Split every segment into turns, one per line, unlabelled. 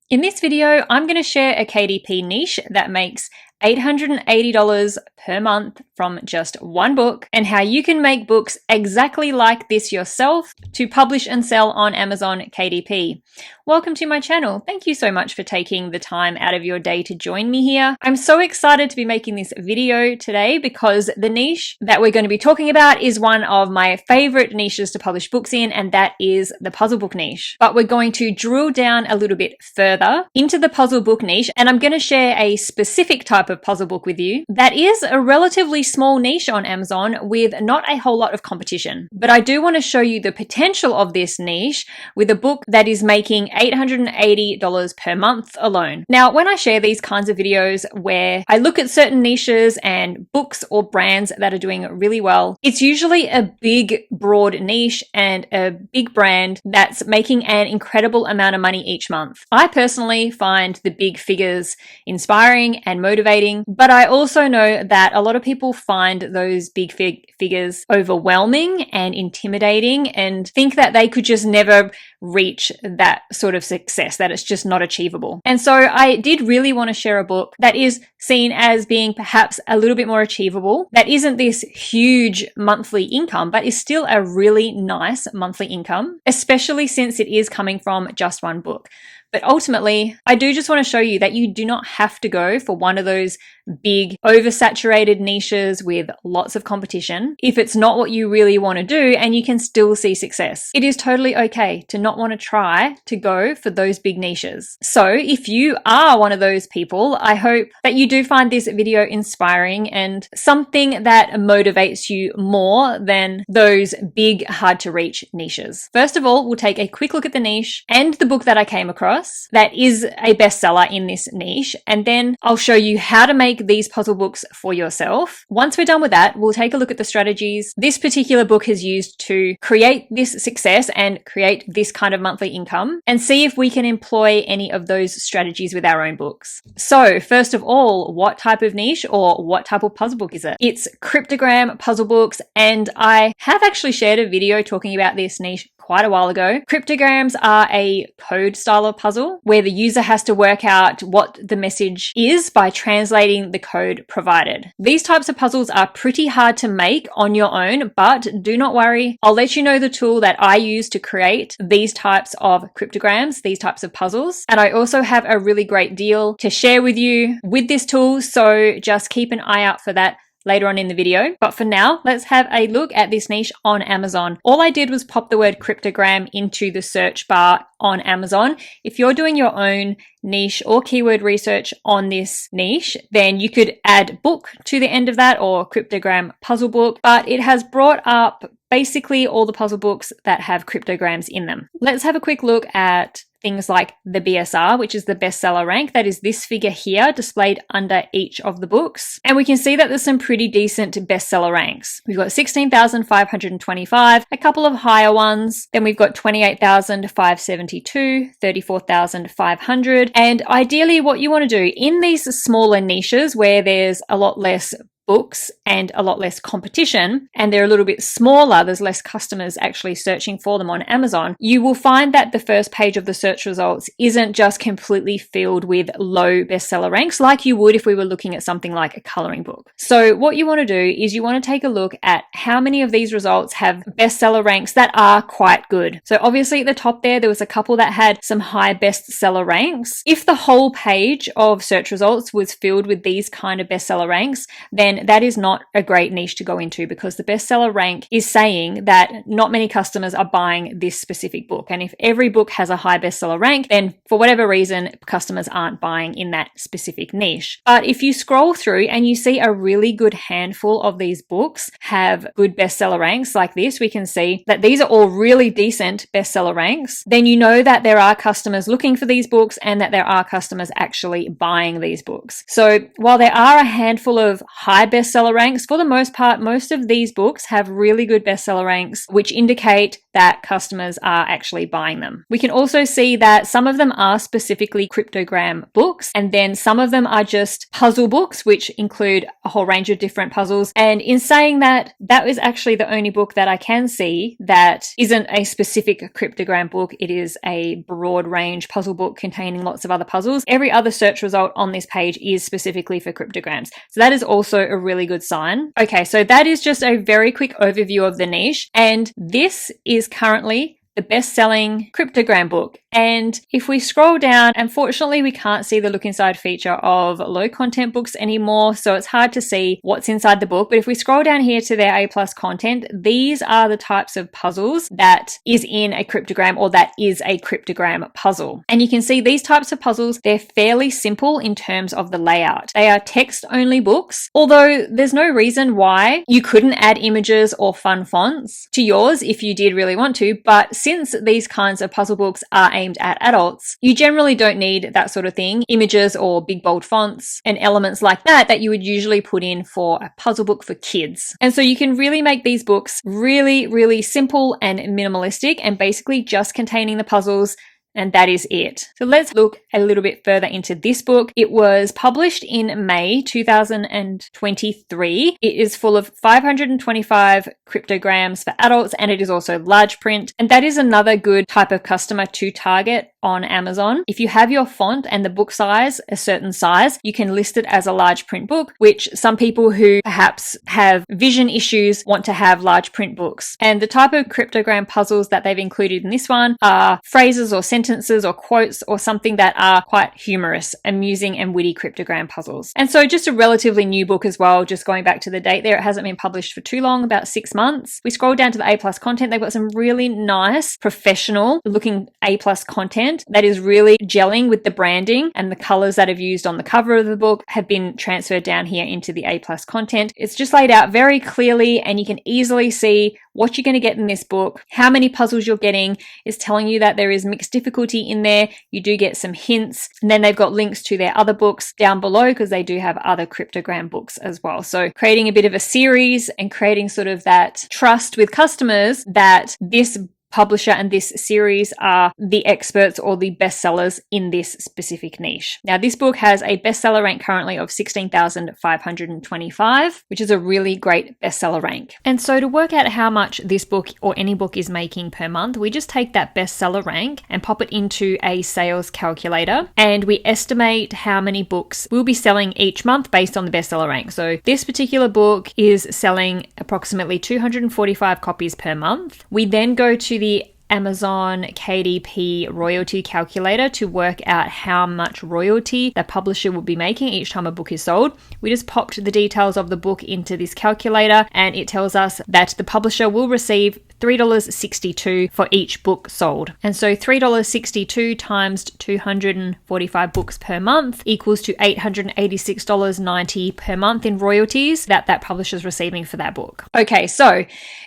In this video, I'm going to share a KDP niche that makes $880 per month from just one book, and how you can make books exactly like this yourself to publish and sell on Amazon KDP. Welcome to my channel. Thank you so much for taking the time out of your day to join me here. I'm so excited to be making this video today because the niche that we're going to be talking about is one of my favorite niches to publish books in, and that is the puzzle book niche. But we're going to drill down a little bit further into the puzzle book niche, and I'm going to share a specific type of puzzle book with you that is a relatively small niche on Amazon with not a whole lot of competition. But I do want to show you the potential of this niche with a book that is making $880 per month alone. Now, when I share these kinds of videos where I look at certain niches and books or brands that are doing really well, it's usually a big, broad niche and a big brand that's making an incredible amount of money each month. I personally find the big figures inspiring and motivating, but I also know that a lot of people find those big figures overwhelming and intimidating and think that they could just never reach that sort of success, that it's just not achievable. And so I did really want to share a book that is seen as being perhaps a little bit more achievable, that isn't this huge monthly income, but is still a really nice monthly income, especially since it is coming from just one book. But ultimately, I do just want to show you that you do not have to go for one of those big, oversaturated niches with lots of competition if it's not what you really want to do, and you can still see success. It is totally okay to not want to try to go for those big niches. So if you are one of those people, I hope that you do find this video inspiring and something that motivates you more than those big, hard to reach niches. First of all, we'll take a quick look at the niche and the book that I came across that is a bestseller in this niche, and then I'll show you how to make these puzzle books for yourself. Once we're done with that, we'll take a look at the strategies this particular book has used to create this success and create this kind of monthly income, and see if we can employ any of those strategies with our own books. So first of all, what type of niche or what type of puzzle book is it? It's cryptogram puzzle books, and I have actually shared a video talking about this niche quite a while ago. Cryptograms are a code style of puzzle where the user has to work out what the message is by translating the code provided. These types of puzzles are pretty hard to make on your own, but do not worry. I'll let you know the tool that I use to create these types of cryptograms, these types of puzzles. And I also have a really great deal to share with you with this tool, so just keep an eye out for that later on in the video. But for now, let's have a look at this niche on Amazon. All I did was pop the word cryptogram into the search bar on Amazon. If you're doing your own niche or keyword research on this niche, then you could add book to the end of that, or cryptogram puzzle book, but it has brought up basically all the puzzle books that have cryptograms in them. Let's have a quick look at things like the BSR, which is the bestseller rank. That is this figure here displayed under each of the books. And we can see that there's some pretty decent bestseller ranks. We've got 16,525, a couple of higher ones. Then we've got 28,572, 34,500. And ideally what you want to do in these smaller niches where there's a lot less books and a lot less competition, and they're a little bit smaller, there's less customers actually searching for them on Amazon, you will find that the first page of the search results isn't just completely filled with low bestseller ranks like you would if we were looking at something like a coloring book. So what you want to do is you want to take a look at how many of these results have bestseller ranks that are quite good. So obviously at the top there was a couple that had some high bestseller ranks. If the whole page of search results was filled with these kind of bestseller ranks, then that is not a great niche to go into, because the bestseller rank is saying that not many customers are buying this specific book. And if every book has a high bestseller rank, then for whatever reason, customers aren't buying in that specific niche. But if you scroll through and you see a really good handful of these books have good bestseller ranks like this, we can see that these are all really decent bestseller ranks. Then you know that there are customers looking for these books and that there are customers actually buying these books. So while there are a handful of high at bestseller ranks, for the most part, most of these books have really good bestseller ranks, which indicate that customers are actually buying them. We can also see that some of them are specifically cryptogram books, and then some of them are just puzzle books, which include a whole range of different puzzles. And in saying that, that is actually the only book that I can see that isn't a specific cryptogram book. It is a broad range puzzle book containing lots of other puzzles. Every other search result on this page is specifically for cryptograms. So that is also a really good sign. Okay, so that is just a very quick overview of the niche. And this is currently the best-selling cryptogram book. And if we scroll down, unfortunately, we can't see the look inside feature of low content books anymore, so it's hard to see what's inside the book. But if we scroll down here to their A+ content, these are the types of puzzles that is in a cryptogram, or that is a cryptogram puzzle. And you can see these types of puzzles, they're fairly simple in terms of the layout. They are text-only books, although there's no reason why you couldn't add images or fun fonts to yours if you did really want to, but since these kinds of puzzle books are aimed at adults, you generally don't need that sort of thing, images or big bold fonts and elements like that you would usually put in for a puzzle book for kids. And so you can really make these books really, really simple and minimalistic, and basically just containing the puzzles. And that is it. So let's look a little bit further into this book. It was published in May 2023. It is full of 525 cryptograms for adults, and it is also large print. And that is another good type of customer to target on Amazon. If you have your font and the book size a certain size, you can list it as a large print book, which some people who perhaps have vision issues want to have large print books. And the type of cryptogram puzzles that they've included in this one are phrases or sentences or quotes or something that are quite humorous, amusing and witty cryptogram puzzles. And so just a relatively new book as well, just going back to the date there, it hasn't been published for too long, about 6 months. We scroll down to the A+ content, they've got some really nice professional looking A+ content that is really gelling with the branding, and the colors that I've used on the cover of the book have been transferred down here into the A+ content. It's just laid out very clearly, and you can easily see what you're going to get in this book, how many puzzles you're getting. Is telling you that there is mixed difficulty in there. You do get some hints, and then they've got links to their other books down below because they do have other cryptogram books as well. So creating a bit of a series and creating sort of that trust with customers that this publisher and this series are the experts or the bestsellers in this specific niche. Now, this book has a bestseller rank currently of 16,525, which is a really great bestseller rank. And so to work out how much this book or any book is making per month, we just take that bestseller rank and pop it into a sales calculator, and we estimate how many books we'll be selling each month based on the bestseller rank. So this particular book is selling approximately 245 copies per month. We then go to the Amazon KDP royalty calculator to work out how much royalty the publisher will be making each time a book is sold. We just popped the details of the book into this calculator, and it tells us that the publisher will receive $3.62 for each book sold. And so $3.62 times 245 books per month equals to $886.90 per month in royalties that publisher's receiving for that book. Okay, so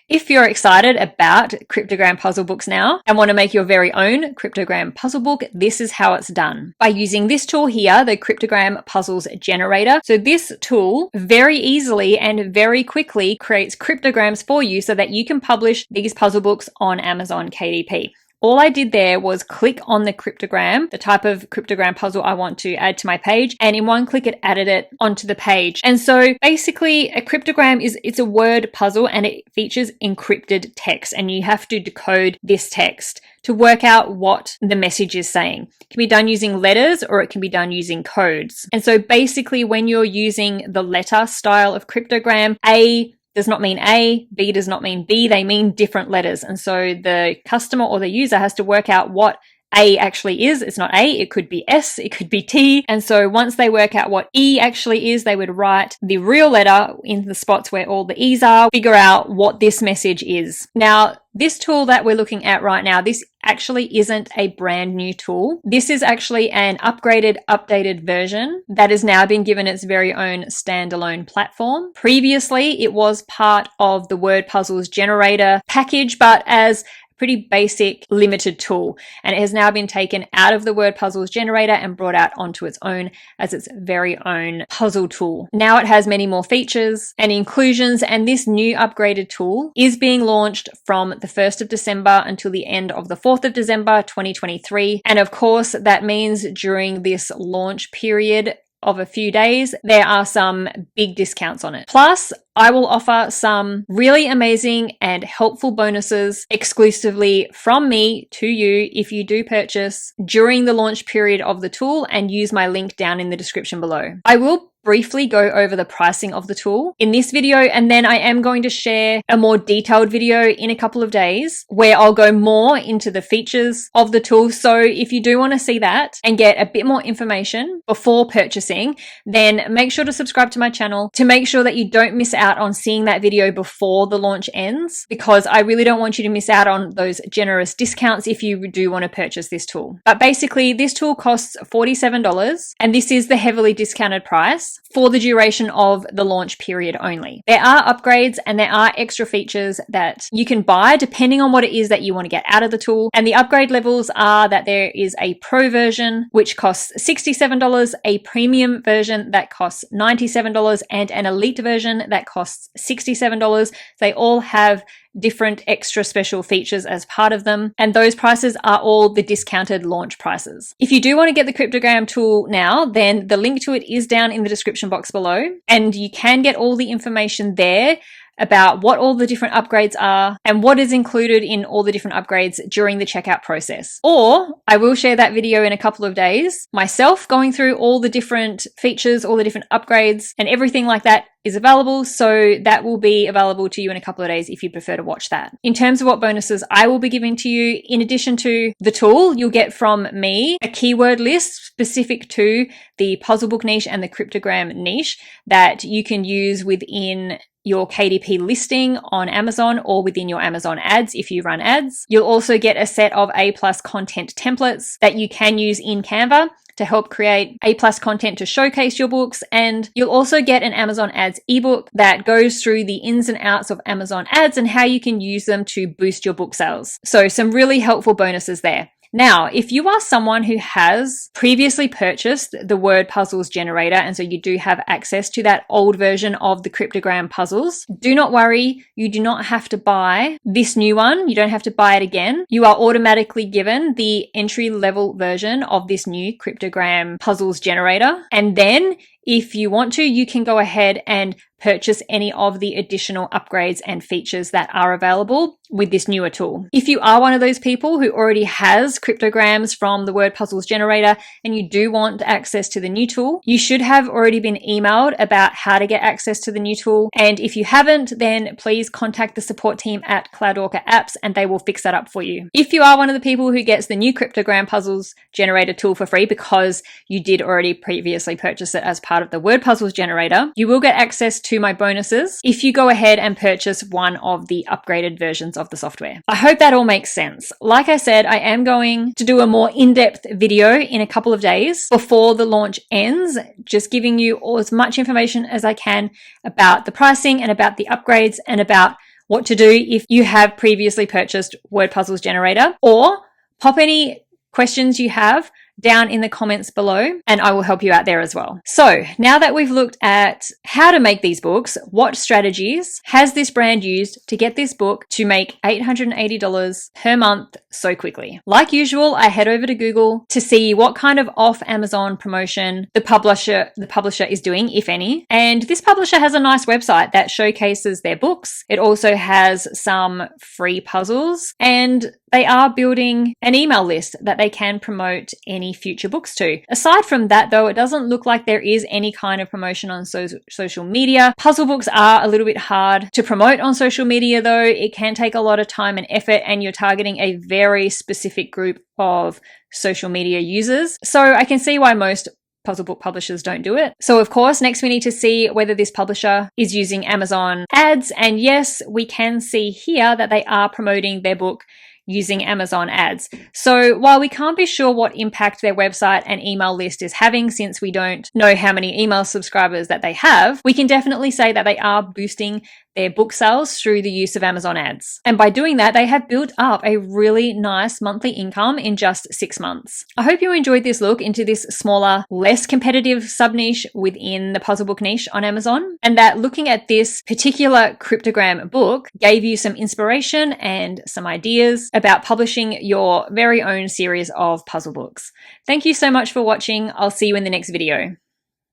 if you're excited about cryptogram puzzle books now and want to make your very own cryptogram puzzle book, this is how it's done. By using this tool here, the Cryptogram Puzzles Generator. So this tool very easily and very quickly creates cryptograms for you so that you can publish these puzzle books on Amazon KDP. All I did there was click on the cryptogram, the type of cryptogram puzzle I want to add to my page, and in one click it added it onto the page. And so basically a cryptogram it's a word puzzle, and it features encrypted text, and you have to decode this text to work out what the message is saying. It can be done using letters or it can be done using codes. And so basically when you're using the letter style of cryptogram, A does not mean A, B does not mean B, they mean different letters. And so the customer or the user has to work out what A actually is. It's not A, it could be S, it could be T. And so once they work out what E actually is, they would write the real letter in the spots where all the E's are, figure out what this message is. Now, this tool that we're looking at right now, this actually isn't a brand new tool. This is actually an updated version that has now been given its very own standalone platform. Previously, it was part of the Word Puzzles Generator package, but as pretty basic limited tool, and it has now been taken out of the word puzzles generator and brought out onto its own as its very own puzzle tool. Now it has many more features and inclusions, and this new upgraded tool is being launched from the 1st of December until the end of the 4th of December 2023. And of course, that means during this launch period of a few days, there are some big discounts on it. Plus, I will offer some really amazing and helpful bonuses exclusively from me to you if you do purchase during the launch period of the tool and use my link down in the description below. I will briefly go over the pricing of the tool in this video, and then I am going to share a more detailed video in a couple of days where I'll go more into the features of the tool. So if you do want to see that and get a bit more information before purchasing, then make sure to subscribe to my channel to make sure that you don't miss out on seeing that video before the launch ends, because I really don't want you to miss out on those generous discounts if you do want to purchase this tool. But basically, this tool costs $47, and this is the heavily discounted price for the duration of the launch period only. There are upgrades and there are extra features that you can buy depending on what it is that you want to get out of the tool. And the upgrade levels are that there is a pro version, which costs $67, a premium version that costs $97, and an elite version that costs $67. They all have different extra special features as part of them, and those prices are all the discounted launch prices. If you do want to get the Cryptogram tool now, then the link to it is down in the description box below, and you can get all the information there about what all the different upgrades are and what is included in all the different upgrades during the checkout process. Or I will share that video in a couple of days, myself going through all the different features, all the different upgrades, and everything like that is available. So that will be available to you in a couple of days if you prefer to watch that. In terms of what bonuses I will be giving to you, in addition to the tool, you'll get from me a keyword list specific to the puzzle book niche and the cryptogram niche that you can use within your KDP listing on Amazon or within your Amazon ads if you run ads. You'll also get a set of A+ content templates that you can use in Canva to help create A+ content to showcase your books. And you'll also get an Amazon ads ebook that goes through the ins and outs of Amazon ads and how you can use them to boost your book sales. So some really helpful bonuses there. Now, if you are someone who has previously purchased the word puzzles generator, and so you do have access to that old version of the cryptogram puzzles, do not worry. You do not have to buy this new one. You don't have to buy it again. You are automatically given the entry-level version of this new cryptogram puzzles generator. And then if you want to, you can go ahead and purchase any of the additional upgrades and features that are available with this newer tool. If you are one of those people who already has cryptograms from the word puzzles generator and you do want access to the new tool, you should have already been emailed about how to get access to the new tool. And if you haven't, then please contact the support team at Cloudwalker Apps and they will fix that up for you. If you are one of the people who gets the new cryptogram puzzles generator tool for free because you did already previously purchase it as part of the word puzzles generator, you will get access to my bonuses if you go ahead and purchase one of the upgraded versions of the software. I hope that all makes sense. Like I said, I am going to do a more in-depth video in a couple of days before the launch ends, just giving you all as much information as I can about the pricing and about the upgrades and about what to do if you have previously purchased word puzzles generator, or pop any questions you have down in the comments below and I will help you out there as well. So now that we've looked at how to make these books, what strategies has this brand used to get this book to make $880 per month so quickly? Like usual, I head over to Google to see what kind of off Amazon promotion the publisher is doing, if any. And this publisher has a nice website that showcases their books. It also has some free puzzles, and they are building an email list that they can promote any future books to. Aside from that, though, it doesn't look like there is any kind of promotion on social media. Puzzle books are a little bit hard to promote on social media, though. It can take a lot of time and effort, and you're targeting a very specific group of social media users. So I can see why most puzzle book publishers don't do it. So of course, next we need to see whether this publisher is using Amazon ads. And yes, we can see here that they are promoting their book using Amazon ads. So while we can't be sure what impact their website and email list is having, since we don't know how many email subscribers that they have, we can definitely say that they are boosting their book sales through the use of Amazon ads. And by doing that, they have built up a really nice monthly income in just 6 months. I hope you enjoyed this look into this smaller, less competitive sub niche within the puzzle book niche on Amazon, and that looking at this particular Cryptogram book gave you some inspiration and some ideas about publishing your very own series of puzzle books. Thank you so much for watching. I'll see you in the next video.